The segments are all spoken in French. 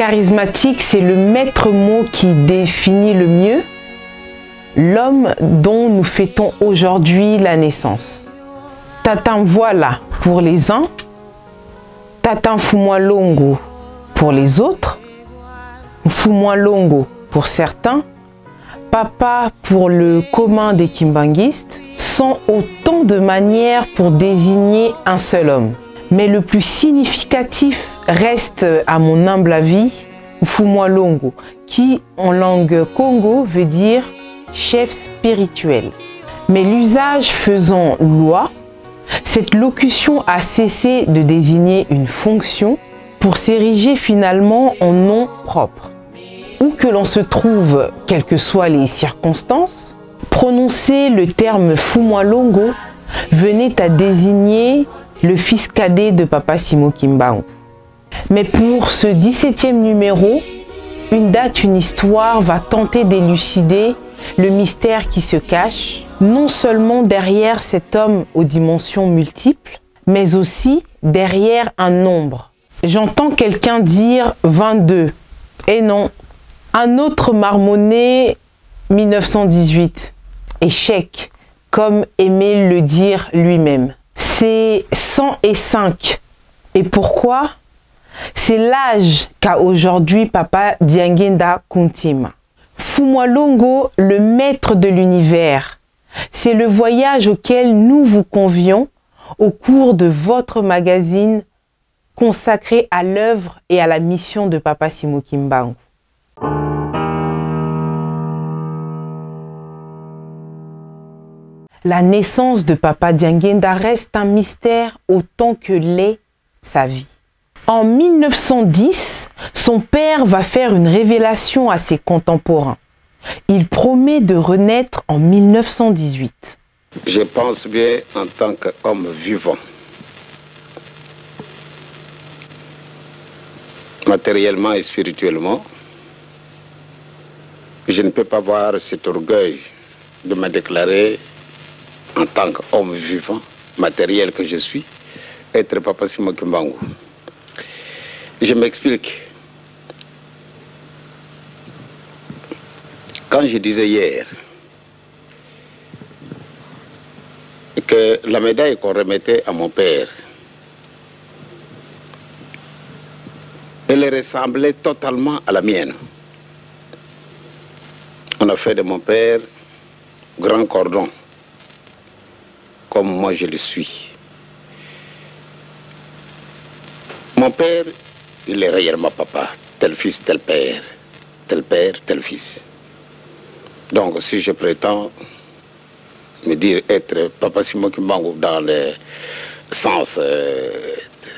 charismatique, c'est le maître mot qui définit le mieux l'homme dont nous fêtons aujourd'hui la naissance. Tata Voilà pour les uns, Tata Mfumwalongo pour les autres, Mfumwalongo pour certains, Papa pour le commun des kimbanguistes, sont autant de manières pour désigner un seul homme. Mais le plus significatif reste, à mon humble avis, Mfumwalongo, qui en langue congo veut dire chef spirituel. Mais l'usage faisant loi, cette locution a cessé de désigner une fonction pour s'ériger finalement en nom propre. Où que l'on se trouve, quelles que soient les circonstances, prononcer le terme Mfumwalongo venait à désigner le fils cadet de Papa Simo Kimbangu. Mais pour ce 17e numéro, une date, une histoire va tenter d'élucider le mystère qui se cache, non seulement derrière cet homme aux dimensions multiples, mais aussi derrière un nombre. J'entends quelqu'un dire 22, et non, un autre marmonné 1918, échec, comme aimait le dire lui-même. C'est 105. Et pourquoi? C'est l'âge qu'a aujourd'hui Papa Diangenda Kuntima. Mfumwalongo, le maître de l'univers, c'est le voyage auquel nous vous convions au cours de votre magazine consacré à l'œuvre et à la mission de Papa Simo Kimbangu. La naissance de Papa Diangenda reste un mystère autant que l'est sa vie. En 1910, son père va faire une révélation à ses contemporains. Il promet de renaître en 1918. Je pense bien en tant qu'homme vivant. Matériellement et spirituellement, je ne peux pas avoir cet orgueil de me déclarer en tant qu'homme vivant, matériel que je suis, être Papa Simo Kimbangu. Je m'explique. Quand je disais hier que la médaille qu'on remettait à mon père, elle ressemblait totalement à la mienne. On a fait de mon père grand cordon, comme moi je le suis. Mon père, il est réellement papa, tel fils, tel père, tel fils. Donc si je prétends me dire être Papa Simo Kimbangu dans le sens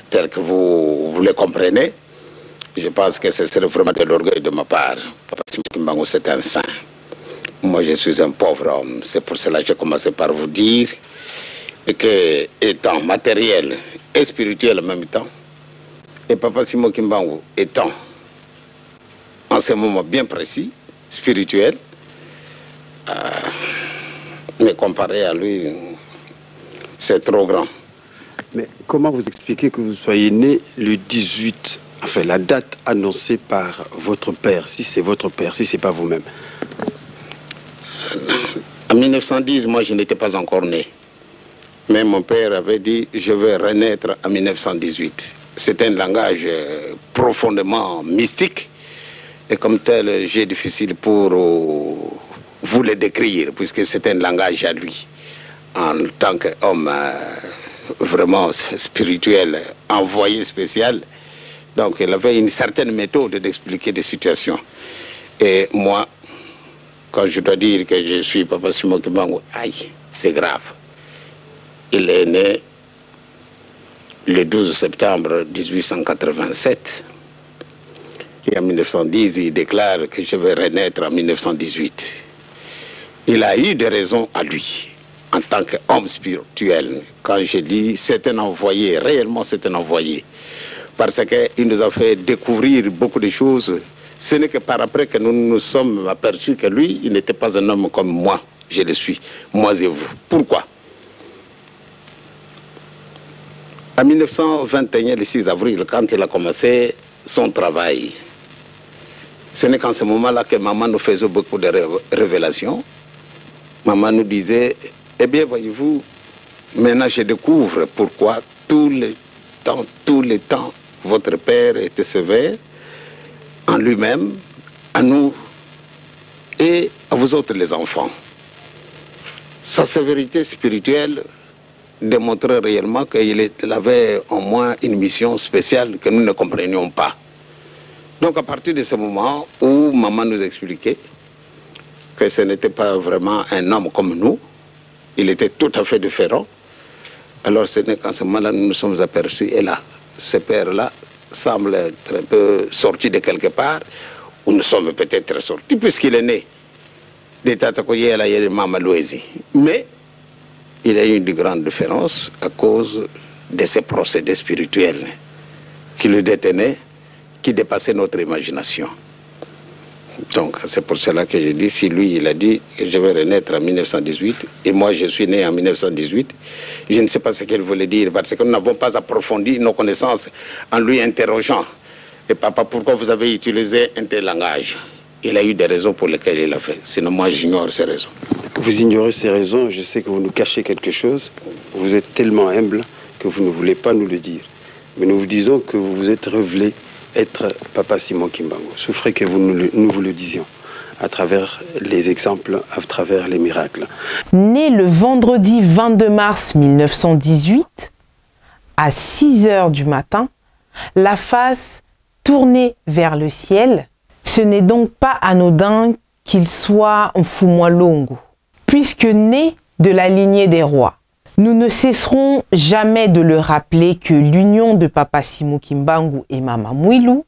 tel que vous le comprenez, je pense que ce serait vraiment de l'orgueil de ma part. Papa Simo Kimbangu, c'est un saint. Moi, je suis un pauvre homme. C'est pour cela que j'ai commencé par vous dire que, étant matériel et spirituel en même temps, et Papa Simo Kimbangu étant en ce moment bien précis, spirituel, mais comparé à lui, c'est trop grand. Mais comment vous expliquez que vous soyez né le 18, enfin la date annoncée par votre père, si c'est votre père, si c'est pas vous-même? En 1910, moi je n'étais pas encore né. Mais mon père avait dit, je vais renaître en 1918. C'est un langage profondément mystique. Et comme tel, j'ai difficile pour vous le décrire, puisque c'est un langage à lui. En tant qu'homme vraiment spirituel, envoyé spécial. Donc il avait une certaine méthode d'expliquer des situations. Et moi, quand je dois dire que je suis Papa Simo Kimbangu, aïe, c'est grave. Il est né le 12 septembre 1887. Et en 1910, il déclare que je vais renaître en 1918. Il a eu des raisons à lui, en tant qu'homme spirituel. Quand je dis c'est un envoyé, réellement c'est un envoyé. Parce qu'il nous a fait découvrir beaucoup de choses. Ce n'est que par après que nous nous sommes aperçus que lui, il n'était pas un homme comme moi. Je le suis, moi et vous. Pourquoi? En 1921, le 6 avril, quand il a commencé son travail Ce n'est qu'en ce moment-là que maman nous faisait beaucoup de révélations. Maman nous disait, eh bien, voyez-vous, maintenant je découvre pourquoi tout le temps, votre père était sévère en lui-même, à nous et à vous autres les enfants. Sa sévérité spirituelle démontrait réellement qu'il avait au moins une mission spéciale que nous ne comprenions pas. Donc à partir de ce moment où maman nous expliquait que ce n'était pas vraiment un homme comme nous, il était tout à fait différent, alors ce n'est qu'en ce moment-là nous nous sommes aperçus, et là, ce père-là semble être un peu sorti de quelque part, où nous sommes peut-être sortis, puisqu'il est né de Tatakoye à la Mamalouézi. Mais il y a eu une grande différence à cause de ces procédés spirituels qui le détenaient, qui dépassaient notre imagination. Donc c'est pour cela que je dis, si lui il a dit que je vais renaître en 1918 et moi je suis né en 1918, je ne sais pas ce qu'il voulait dire parce que nous n'avons pas approfondi nos connaissances en lui interrogeant. Et papa, pourquoi vous avez utilisé un tel langage? Il a eu des raisons pour lesquelles il l'a fait. Sinon moi j'ignore ces raisons. Vous ignorez ces raisons, je sais que vous nous cachez quelque chose. Vous êtes tellement humble que vous ne voulez pas nous le dire. Mais nous vous disons que vous vous êtes révélé être Papa Simon Kimbangu. Souffrez que nous vous le disions à travers les exemples, à travers les miracles. Né le vendredi 22 mars 1918, à 6 h du matin, la face tournée vers le ciel, ce n'est donc pas anodin qu'il soit Mfumwalongo, puisque né de la lignée des rois. Nous ne cesserons jamais de le rappeler que l'union de Papa Simon Kimbangu et Mama Mwilu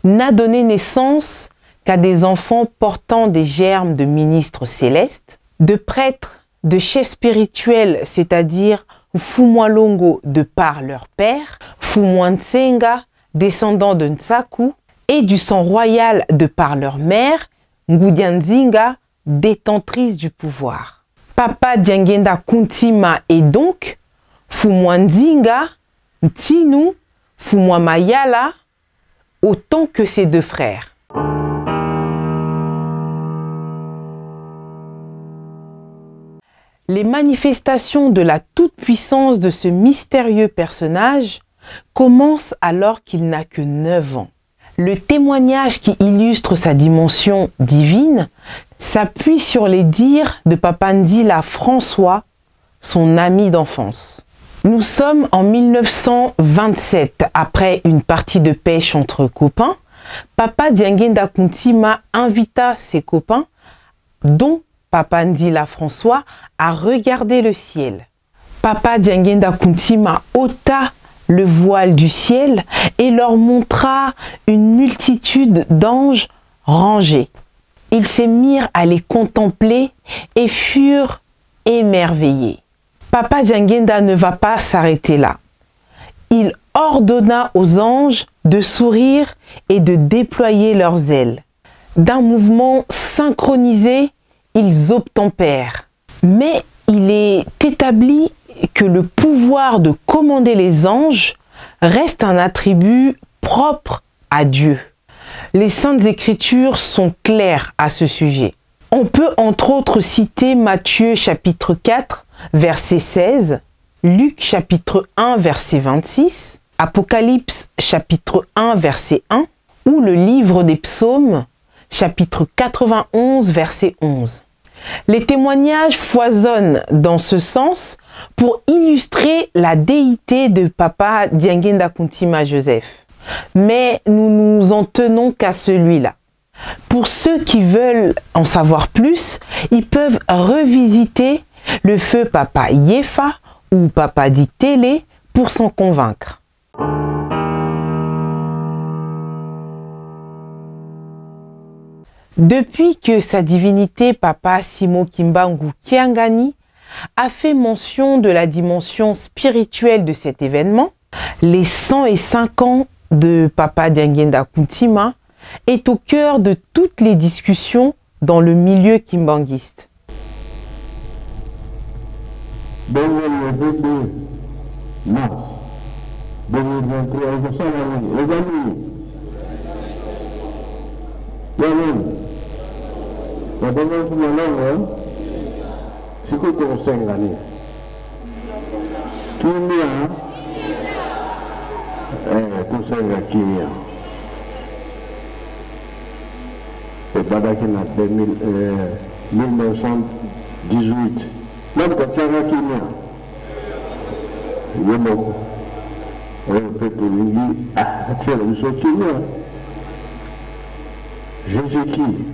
n'a donné naissance qu'à des enfants portant des germes de ministres célestes, de prêtres, de chefs spirituels, c'est-à-dire Mfumwalongo de par leur père, Mfumwantsenga, descendant de Ntsaku, et du sang royal de par leur mère, Ngudianzinga, détentrice du pouvoir. Papa Diangenda Kuntima est donc Fumwanzinga, Ntinu, Fumwamayala, autant que ses deux frères. Les manifestations de la toute-puissance de ce mystérieux personnage commencent alors qu'il n'a que 9 ans. Le témoignage qui illustre sa dimension divine s'appuie sur les dires de Papa Ndila François, son ami d'enfance. Nous sommes en 1927, après une partie de pêche entre copains. Papa Diangenda Kuntima invita ses copains, dont Papa Ndila François, à regarder le ciel. Papa Diangenda Kuntima ôta le voile du ciel et leur montra une multitude d'anges rangés. Ils se mirent à les contempler et furent émerveillés. Papa Diangenda ne va pas s'arrêter là. Il ordonna aux anges de sourire et de déployer leurs ailes. D'un mouvement synchronisé, ils obtempèrent. Mais il est établi que le pouvoir de commander les anges reste un attribut propre à Dieu. Les Saintes Écritures sont claires à ce sujet. On peut entre autres citer Matthieu chapitre 4, verset 16, Luc chapitre 1, verset 26, Apocalypse chapitre 1, verset 1, ou le livre des psaumes, chapitre 91, verset 11. Les témoignages foisonnent dans ce sens pour illustrer la déité de Papa Diangenda Kuntima Joseph. Mais nous nous en tenons qu'à celui-là. Pour ceux qui veulent en savoir plus, ils peuvent revisiter le feu Papa Yefa ou Papa Ditélé pour s'en convaincre. Depuis que sa divinité Papa Simon Kimbangu Kiangani a fait mention de la dimension spirituelle de cet événement, les 105 ans de Papa Diangenda Kuntima est au cœur de toutes les discussions dans le milieu kimbanguiste. Yaman, la bonne pour la langue, c'est que qu'on s'est gagné. Tout le monde, qu'on s'est gagné. Et Badaki en 1918. Même quand ça va Kenya. Il y a beaucoup. On peut te dire, ah, c'est le monsieur Kenya. Jésus-Christ.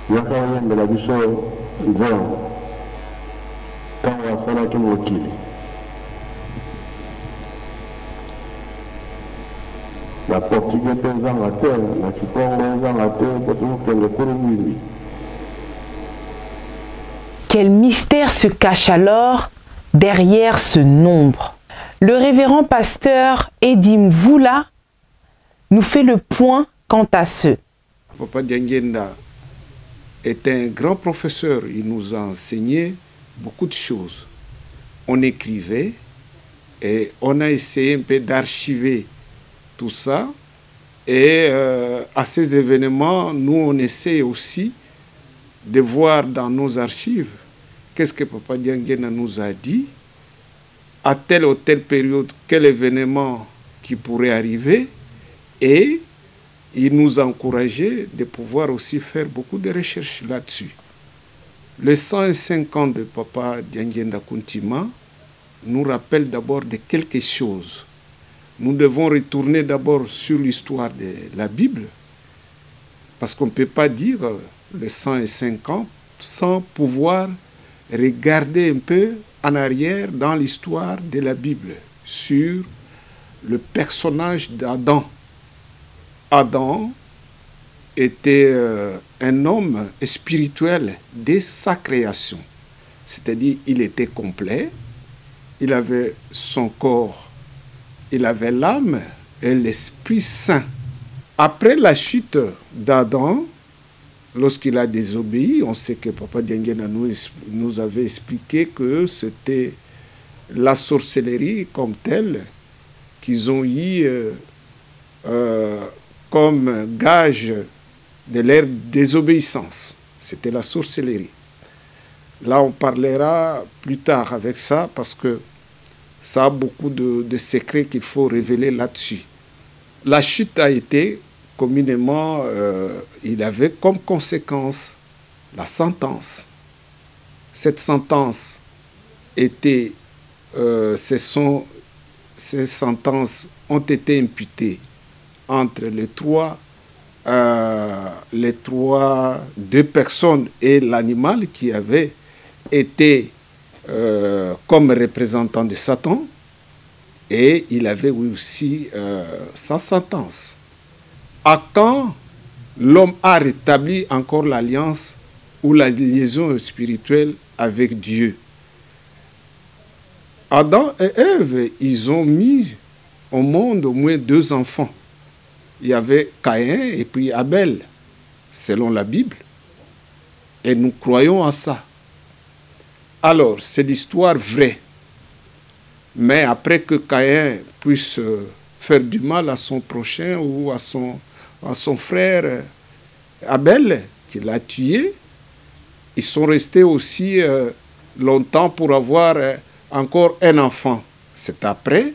Il y a quand même de la mission disant, quand on va s'en aller au Kili. La Portugais paysan à terre, la Kikongo paysan à terre, pour tout le monde. Quel mystère se cache alors derrière ce nombre? Le révérend pasteur Edim Voula nous fait le point quant à ce. Papa Diangenda est un grand professeur. Il nous a enseigné beaucoup de choses. On écrivait et on a essayé un peu d'archiver tout ça. Et à ces événements, nous, on essaie aussi de voir dans nos archives qu'est-ce que Papa Diangenda nous a dit, à telle ou telle période, quel événement qui pourrait arriver. Et il nous a encouragé de pouvoir aussi faire beaucoup de recherches là-dessus. Le 105 ans de Papa Diangenda Kuntima nous rappelle d'abord de quelque chose. Nous devons retourner d'abord sur l'histoire de la Bible, parce qu'on ne peut pas dire le 105 ans sans pouvoir regarder un peu en arrière dans l'histoire de la Bible sur le personnage d'Adam. Adam était un homme spirituel dès sa création. C'est-à-dire il était complet, il avait son corps, il avait l'âme et l'Esprit Saint. Après la chute d'Adam, lorsqu'il a désobéi, on sait que Papa Diangenda nous avait expliqué que c'était la sorcellerie comme telle qu'ils ont eu comme gage de leur désobéissance. C'était la sorcellerie. Là, on parlera plus tard avec ça parce que ça a beaucoup de secrets qu'il faut révéler là-dessus. La chute a été communément, il avait comme conséquence la sentence. Cette sentence était, ces sentences ont été imputées entre deux personnes et l'animal qui avait été comme représentant de Satan, et il avait aussi sa sentence. À quand l'homme a rétabli encore l'alliance ou la liaison spirituelle avec Dieu? Adam et Ève, ils ont mis au monde au moins 2 enfants. Il y avait Caïn et puis Abel, selon la Bible. Et nous croyons à ça. Alors, c'est l'histoire vraie. Mais après que Caïn puisse faire du mal à son prochain ou à son frère Abel, qui l'a tué, ils sont restés aussi longtemps pour avoir encore un enfant. C'est après,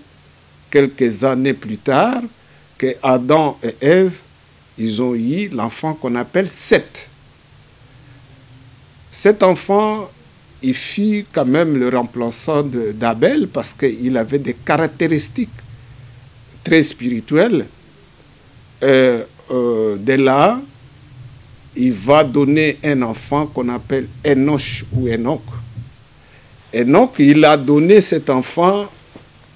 quelques années plus tard, que Adam et Ève, ils ont eu l'enfant qu'on appelle Seth. Cet enfant, il fut quand même le remplaçant d'Abel parce qu'il avait des caractéristiques très spirituelles. De là, il va donner un enfant qu'on appelle Enoch ou Enoch. Enoch, il a donné cet enfant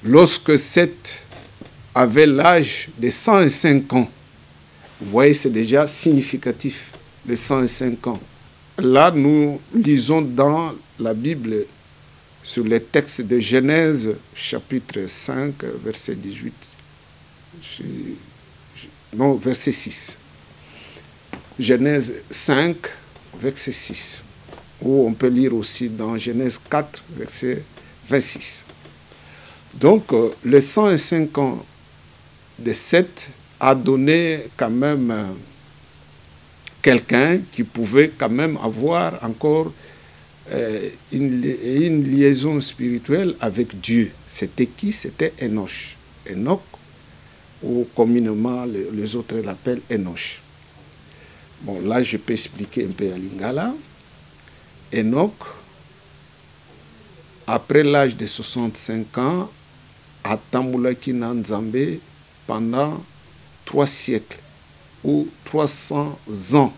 lorsque Seth avait l'âge de 105 ans. Vous voyez, c'est déjà significatif, les 105 ans. Là, nous lisons dans la Bible, sur les textes de Genèse, chapitre 5, verset 18. Non, verset 6. Genèse 5, verset 6. Ou on peut lire aussi dans Genèse 4, verset 26. Donc, les 105 ans de Seth a donné quand même quelqu'un qui pouvait quand même avoir encore une liaison spirituelle avec Dieu. C'était qui? C'était Enoch. Enoch, ou communément les autres l'appellent Enoch. Bon, là, je peux expliquer un peu à Lingala. Enoch, après l'âge de 65 ans, a tamboulaki na Nzambe pendant 3 siècles ou 300 ans.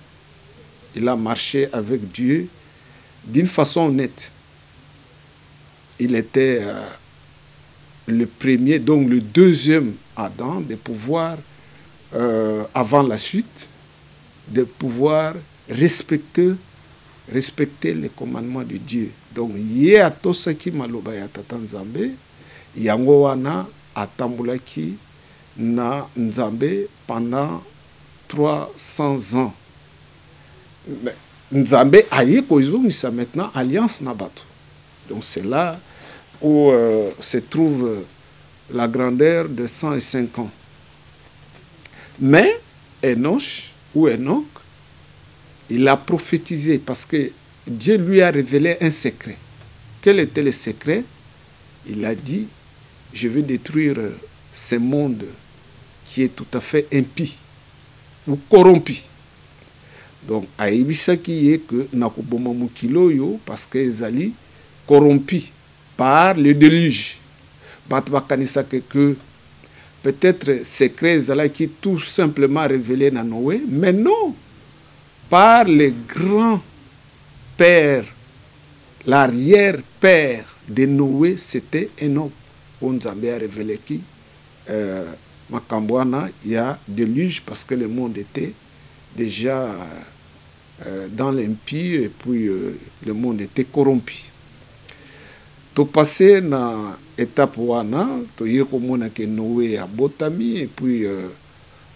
Il a marché avec Dieu d'une façon honnête. Il était le premier, donc le deuxième Adam, de pouvoir, avant la chute, de pouvoir respecter les commandements de Dieu. Donc, yé a tosaki maloba ya tata Nzambe, yango wana atambulaki na Nzambe pendant 300 ans. Mais Nzambe aye kozongisa maintenant alliance na bato. Donc, c'est là où se trouve la grandeur de 105 ans. Mais Enoch, ou Enoch, il a prophétisé parce que Dieu lui a révélé un secret. Quel était le secret? Il a dit, je vais détruire ce monde qui est tout à fait impie ou corrompu. Donc, aïbisaki est que nakoboma mukiloyo parce que ezali corrompu par le déluge. Que peut-être secret qui tout simplement révélé dans Noé, mais non, par les grands pères, l'arrière-père de Noé, c'était Enoch. Nzambe a révélé qui Makambouana, il y a déluge parce que le monde était déjà dans l'impie et puis le monde était corrompu. To passé na étape wana, to yekomona que Noé a botami et puis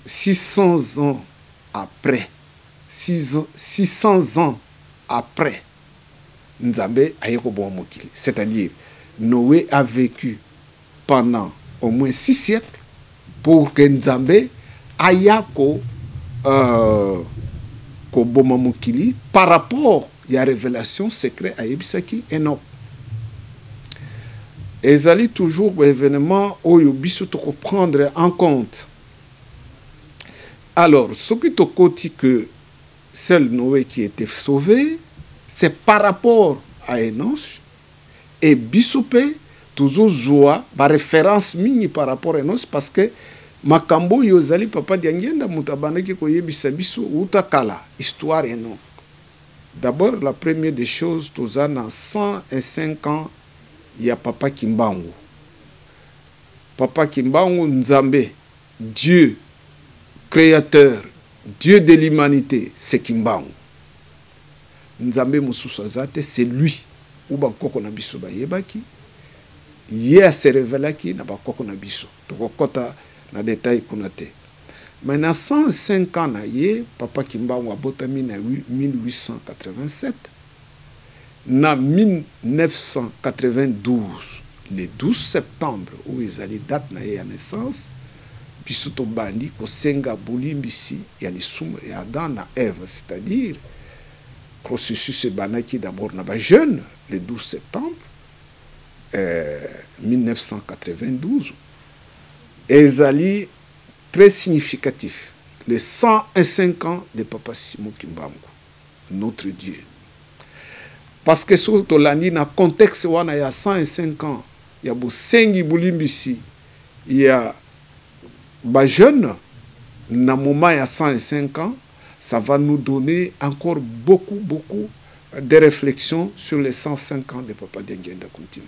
600 ans après, 600 ans après, Nzambe a yekoboma mokili. C'est-à-dire, Noé a vécu pendant au moins 6 siècles pour que Nzambe aya ko boma mokili par rapport à la révélation secrète à Yebisaki et non. Et ezali toujours événement oyo biso to prendre en compte. Alors, ce qui te côté que seul Noé qui était sauvé, c'est par rapport à Enoch et bisope toujours joie par référence mini par rapport à Enoch parce que makambo yo zali papa diangenda mutabana ki koyebisa biso utakala histoire Enoch. D'abord, la première des choses, tozana 105 ans, il y a Papa Kimbangu. Papa Kimbangu Nzambe, Dieu, créateur, Dieu de l'humanité, c'est Kimbangu. Nzambe Moussousazate, c'est lui. Ou bakoko na biso ba yebaki. Yé se révélaki na bakoko na biso. Tokokota na détail kunate. Maintenant, 105 ans na ye, Papa Kimbangu a botami na 1887. Na 1992, le 12 septembre, où ils allaient date na ya naissance, bisoto bandi ko senga bolimbisi ya lisuma ya Adam na Ève, c'est-à-dire processus banaki d'abord na ba jeune le 12 septembre 1992 et zali très significatif les 105 ans de Papa Simon Kimbangu, notre Dieu. Parce que surtout l'année dans le contexte où il y a 105 ans, il y a Bosengi Boulimbisi, il y a des jeunes, dans le moment il y a 105 ans, ça va nous donner encore beaucoup de réflexions sur les 105 ans de Papa Diangenda Kuntima.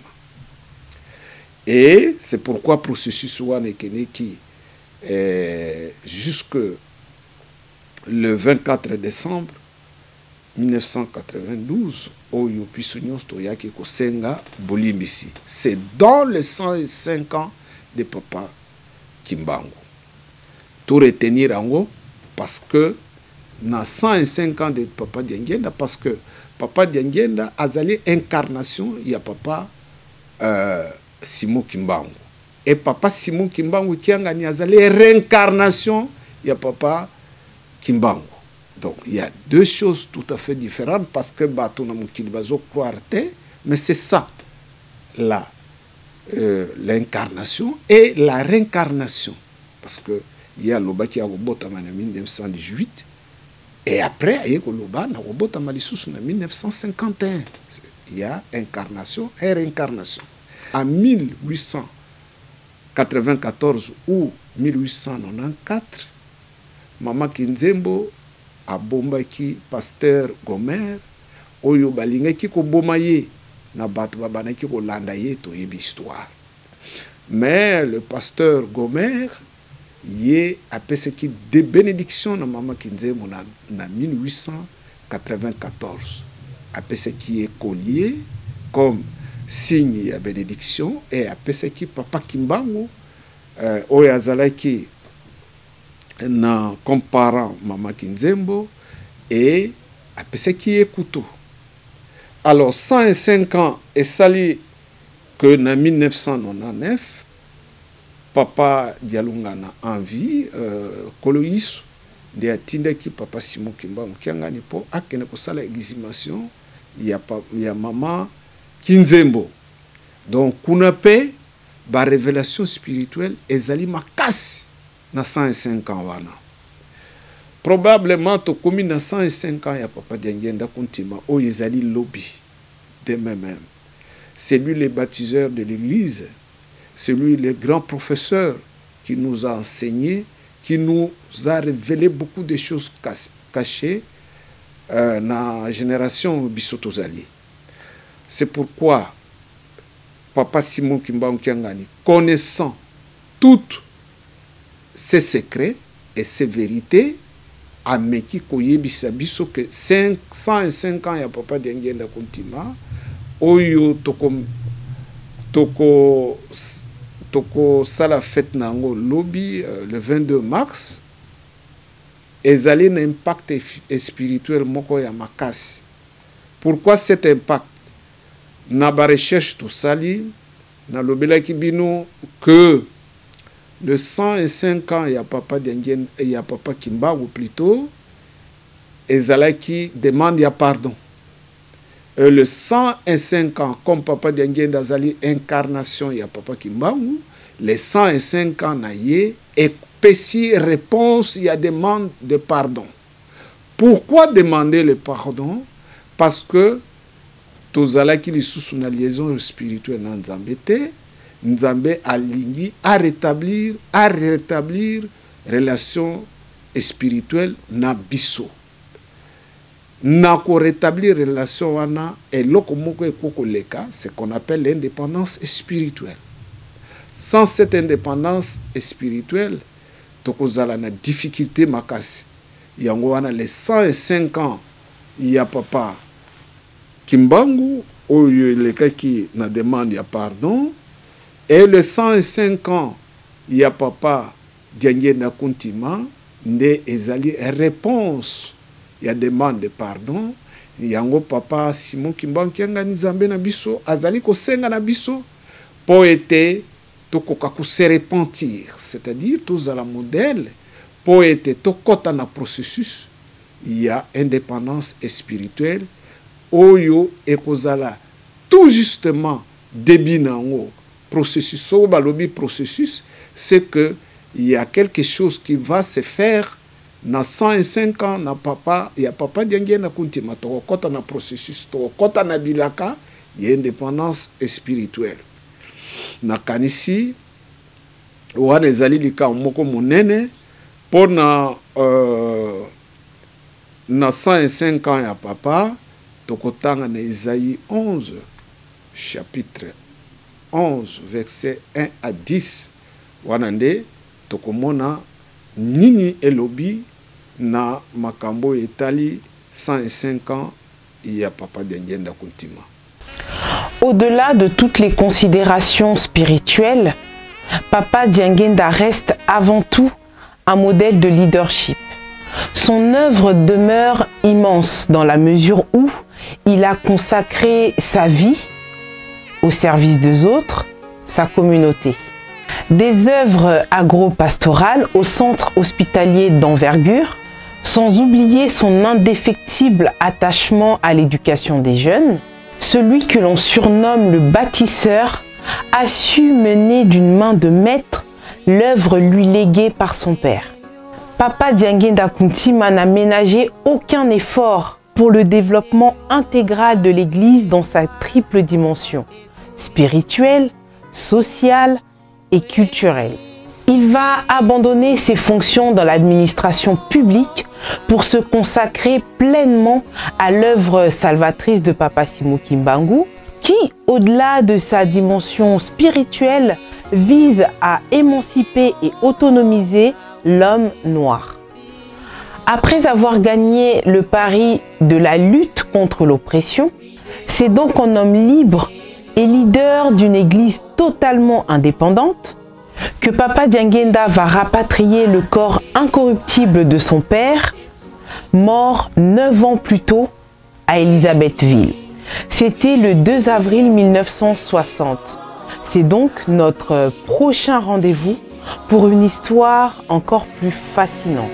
Et c'est pourquoi le processus Wanekene jusque le 24 décembre 1992, c'est dans les 105 ans de Papa Kimbangu. Tout retenir en haut, parce que dans 105 ans de Papa Diangenda, parce que Papa Diangenda a zali incarnation, il y a Papa Simon Kimbangu. et papa Simon Kimbangu Kiangani azali réincarnation il y a papa Kimbangu. Donc il y a deux choses tout à fait différentes parce que batona mukili bazo croire, mais c'est ça là. L'incarnation et la réincarnation. Parce que il y a l'oba qui a robota en 1918 et après il y a l'oba qui a robota en 1951. Il y a incarnation et réincarnation. En 1894 ou 1894, Mama Kinzembo a bombaki pasteur Gomer oyo balingaki ko bomaye na bato babanaki ko landa ye to yebi histoire. Mais le pasteur Gomer y a fait des bénédictions na Mama Kinzembo na 1894. A fait qui est collier comme signe de bénédiction et a fait qui papa Kimbangu oyo azalaki na comparant Mama Kinzembo et a fait qui est couteau. Alors, 105 ans, et sali que en 1999, papa Dialunga na envie, Koloïs, de atinde qui papa Simon Kimbangu Kiangani po akene ko sala exhumation ya Mama Kinzembo. Donc, kunape ba révélation spirituelle ezali makasi na 105 ans wana. Probablement, to commune dans 105 ans, il y a papa Diangenda Kuntima, au Yezali Lobby, demain même. C'est lui le baptiseur de l'église, c'est lui le grand professeur qui nous a enseigné, qui nous a révélé beaucoup de choses cachées dans la génération Bissotozali. C'est pourquoi papa Simon Kimbangu Kiangani, connaissant tous ses secrets et ses vérités, a meki koyebisa biso que 105 ans ya papa Diangenda Kuntima oyo toko sala fête nango lobby le 22 mars ezali un impact spirituel moko ya makasi. Pourquoi cet impact? Na ba recherche tout sali na lobelaki bino que le 105 ans, il y a papa Diangenda, il y a papa Kimbangu plutôt, et Zalaki demande ya pardon. Le 105 ans, comme papa Diangenda Zali incarnation, il y a papa Kimbangu, les 105 ans naïe et péci réponse, il y a demande de pardon. Pourquoi demander le pardon? Parce que tout Zalaki li sous une liaison spirituelle dans Nzambete, Nzambe alingi à rétablir relation spirituelle na biso. Na ko rétablir relation wana et lokomoko ekoko leka, c'est qu'on appelle l'indépendance spirituelle. Sans cette indépendance spirituelle, tokozala na difficulté makasi. Yango wana les 105 ans, il y a papa Kimbangu oyo leka ki na demande ya pardon. Et le 105 ans, il y a papa Diangenda Kuntima, nde ezali réponse, il y a demande de pardon, il y a papa Simon Kimbangu Kiangani Nzambe na biso, azali ko senga na biso, po ete tokoka ko se repentir, c'est-à-dire tous à la modèle, po ete tokota na processus, il y a indépendance spirituelle, oyo ekozala tout justement débit nango. Processus, processus, c'est que il y a quelque chose qui va se faire dans 105 ans, na papa, il y a papa Diangenda Kuntima, tokota na processus, tokota na bilaka, il y a indépendance spirituelle. Na kanisi, wana ezali lika moko monene, pour na 105 ans ya papa, tokotanga na Isaïe 11, chapitre 11, versets 1 à 10. Wanande, tokomona nini elobi na makambo etali 105 ans, il y a papa Diangenda Kuntima. Au-delà de toutes les considérations spirituelles, papa Diangenda reste avant tout un modèle de leadership. Son œuvre demeure immense dans la mesure où il a consacré sa vie au service des autres, sa communauté. Des œuvres agro-pastorales au centre hospitalier d'envergure, sans oublier son indéfectible attachement à l'éducation des jeunes, celui que l'on surnomme le bâtisseur a su mener d'une main de maître l'œuvre lui léguée par son père. Papa Dianguinda Kountima n'a ménagé aucun effort pour le développement intégral de l'Église dans sa triple dimension, spirituelle, sociale et culturelle. Il va abandonner ses fonctions dans l'administration publique pour se consacrer pleinement à l'œuvre salvatrice de Papa Simon Kimbangu, qui, au-delà de sa dimension spirituelle, vise à émanciper et autonomiser l'homme noir. Après avoir gagné le pari de la lutte contre l'oppression, c'est donc un homme libre et leader d'une église totalement indépendante que Papa Dianguinda va rapatrier le corps incorruptible de son père, mort 9 ans plus tôt à Élisabethville. C'était le 2 avril 1960. C'est donc notre prochain rendez-vous pour une histoire encore plus fascinante.